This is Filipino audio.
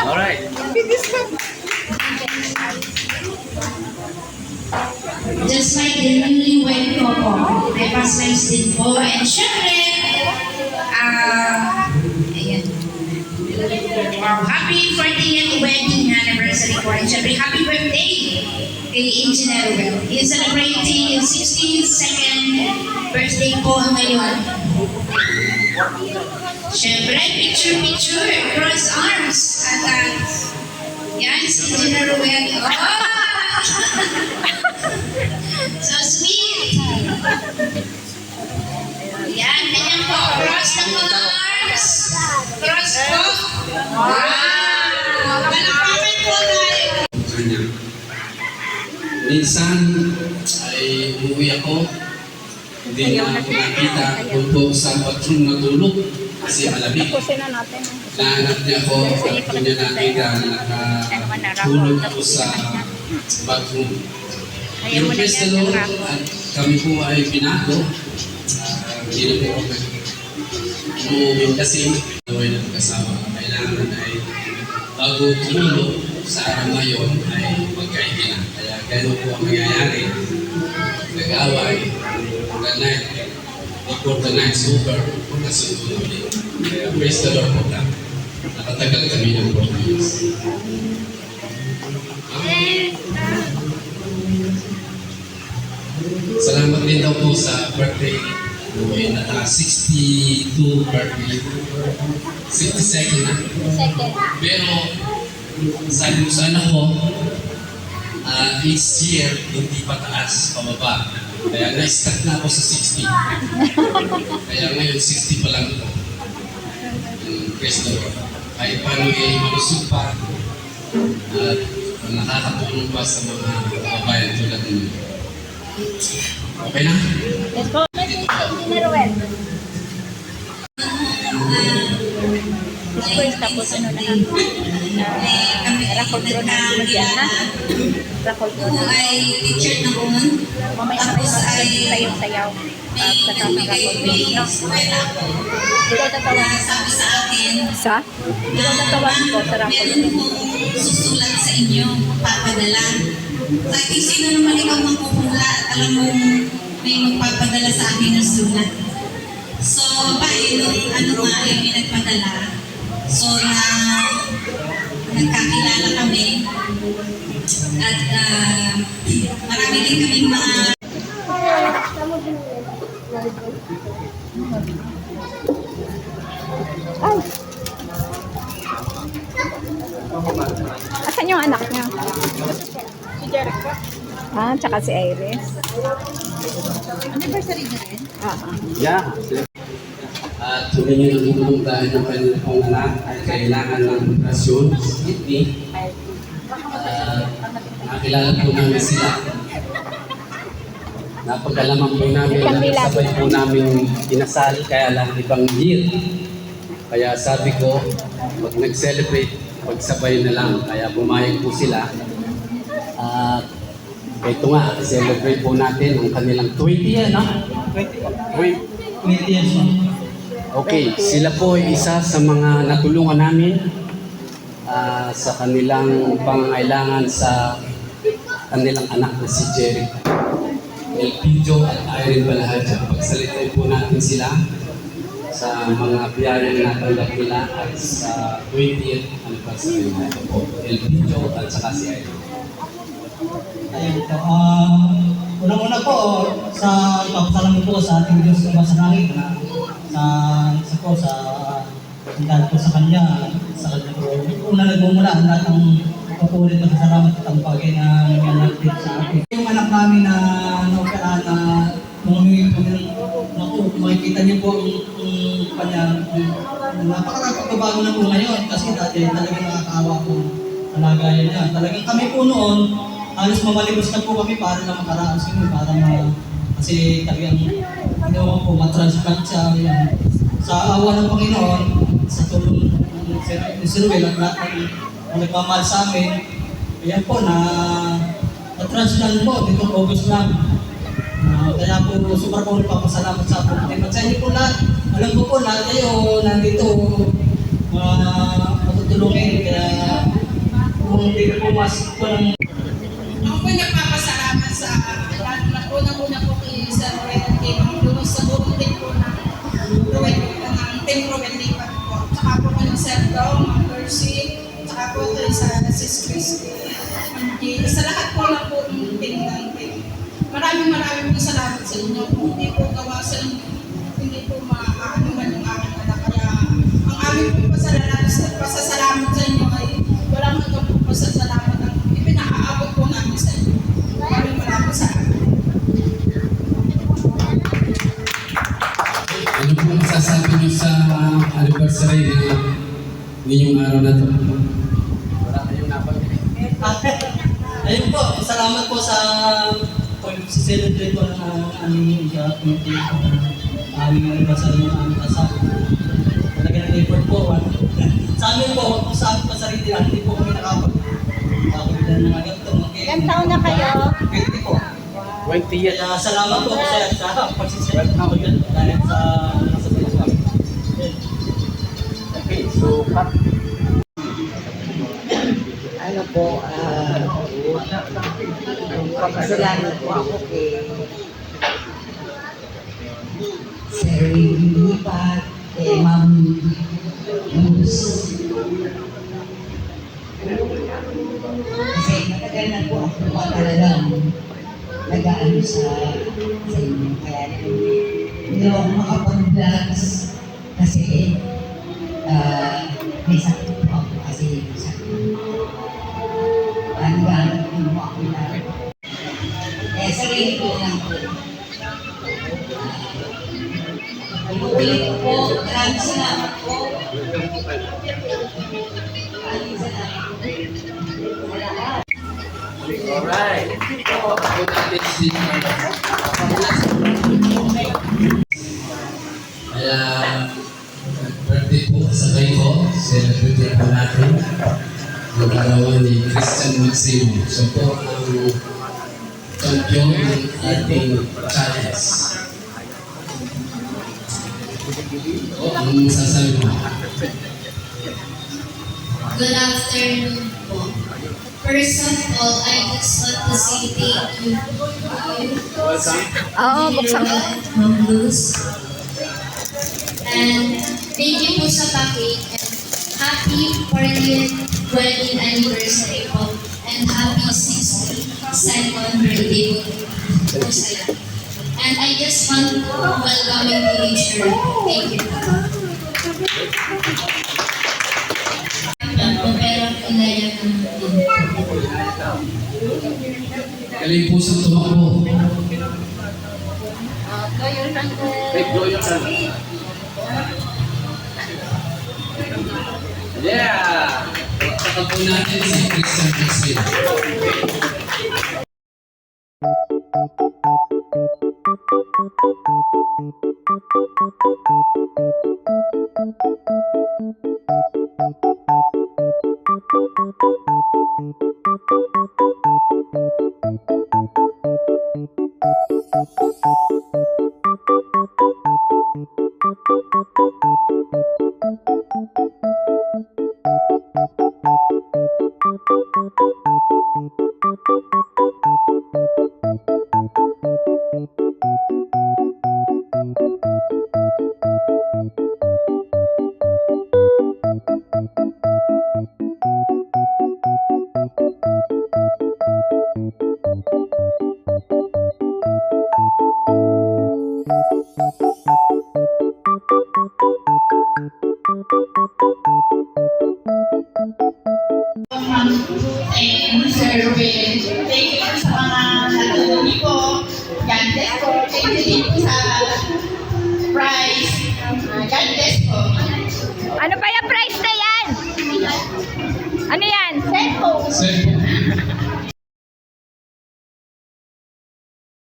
Alright. Just like the newlywed couple, may paslice din po. And syempre, ayan. Wow, happy 40th wedding anniversary po. And syempre, happy birthday kay Engineer Well. He is celebrating his 62nd birthday po ngayon. Syempre, picture, cross arms. At yan, si Engineer Well. Oh! So sweet! Yan, ganyan po. Cross ng mga arms. Cross po. Wow! Palakpakan po tayo. Minsan ay umuwi ako, hindi na ako nakita kung po sa bathroom natulog kasi malamig. Nahanap niya ako at doon niya nakita nakatulog ako sa bathroom. Pero praise the Lord, at kami po ay binago. Hindi na po ako umuwi kasi naway na kasama. Kailangan ay bago tumulog sa araw ngayon ay magkaibigan. Kaya gano'n po ang nangyayari. Nag-away, the night, before the night's over, nasundo na ulit. Kaya praise the Lord po lang. Nakatagal kami ng 4 years. Salamat din daw po sa birthday. Uwi na 62 birthday. 62nd na. Pero sabi ko sa anak ko, each year hindi pataas, pababa. Kaya na-stuck na ako sa 60. Kaya ngayon 60 pa lang ito. Praise the Lord. Kahit paano ay malusog pa at nakakatulong pa sa mga kababayan tulad ninyo. Okay na? Let's go. Naruel. Discourse tapos ano na rakol pro na magyan na rakol pro na ay teacher noon. mamaya na sayaw-sayaw sa tamang rakol pro no? Ikaw tatawag Sabi sa akin, sa? Ikaw tatawag ko sa rakol meron pro po susulat sa inyo, papadala. Sabi, sino naman ikaw magpupula at alam mo may magpapadala sa akin ng sulat. So, ano nga yung nagpadala. So, nagkakilala kami at marami din kaming mga ay asan yung anak niya? Si Jericho. Tsaka si Iris. anniversary na rin. Yeah. At humingi ng tulong dahil ng kanyang pong anak ay kailangan ng operasyon sa kidney. Nakilala po namin sila. Napagkalaman po namin na sabay po namin inasal kaya lang ibang year. Kaya sabi ko, pag nag-celebrate, pagsabay na lang. Kaya bumayag po sila. At ito nga, celebrate po natin ang kanilang 20 years, no? 20 years, no? Okay, sila po ay isa sa mga natulungan namin sa kanilang pangangailangan sa kanilang anak na si Jerry. Elpidio at Irene Balahadja. Pagsalitain po natin sila sa mga biyayang natanggap nila at sa 20th anniversary na ito po. Elpidio at saka si Irene. Ayun po. Unang-una po, ipapasalamat po sa ating Diyos na sa langit na sa dahil po sa Kanya po. Una nagmumula ang lahat ng papulit na salamat at ang bagay na nangyayari sa atin. Yung anak namin na naopera na humingi po ng makikita niyo po yung kanya napakapagbabago na po ngayon kasi dati talagang nakakaawa po kalagayan niya. Talagang kami po noon halos mamalibos na po kami para na makaraos kami kasi talagang ginawa po matransplant siya. Sa awa ng Panginoon, sa tulong ni Sir Will at lahat ng nagmamahal sa amin, ayan po na-transplant po dito August lang. Kaya po super po nagpapasalamat sa atin. At sa inyo po lahat lahat, alam ko po lahat kayo nandito matutulungin. Kaya kung hindi ko pumasok po ng Ako po nagpapasalamat sa lahat na unang-una po kay Sir Roel Kim, doon sa buong din po ng Team Roel Lipat po. Tsaka po kay Sir Dong, Ma'am Percy, tsaka po kay Sis Christy, Ma'am G. Sa lahat po lang po ng team ng team. Maraming po salamat sa inyo. Kung hindi po gawa sa inyo, hindi po maaanuman yung aming anak. Kaya ang aming po pasasalamat sa inyo ay walang hanggang po pasasalamat ang ipinaaabot po namin sa inyo. Maraming salamat. Ano po masasabi niyo sa anniversary na ninyong araw na to? Wala kayong napag-ibig. ayun po, salamat po sa pag-celebrate po ng aming aming anniversary ng aming kasal. Talaga ng effort po. Sa amin po, sa amin pa sarili, hindi po kami nakapag-bilan ng mga ganito. Ilan taon na kayo? 20 po. 20 years. Kaya salamat po sa pag-celebrate ko yun dahil sa nasa pilas kami. Okay, so cut. Ano po, papasalamat po ako kay Sir Lipat, kay Ma'am Luz. Kasi matagal na po ako talagang nag-aano sa inyo. Kaya hindi ako makapag-vlogs kasi may sakit po ako kasi may sakit. Nag-aano mo ako na. Kaya sarili ko lang po. Ulit po, maraming salamat po. Maraming salamat po. Salamat. Alright. Kaya, birthday po sa kayo ko, celebrate po natin ang arawan ni Christian Maximo. Siya po ang champion ng ating challenge. O, anong masasabi mo? Good afternoon po. First of all, I just want to say thank you Oo, buksan mo. Ma'am Luz. And thank you po sa package. Happy 40th wedding anniversary po. And happy 62nd birthday po sa iyo. And I just want to welcome you to Nature. Thank you. Pero kailangan naman. Galing po sa tumakbo. Blow your candle. Yeah! Saka po natin si Christian Maximo. And Sir Ruben, thank you po sa mga natulong po. God bless po. Thank you din po sa prize. God bless po. Ano pa yung price na yan? Ano yan? Cellphone. Cellphone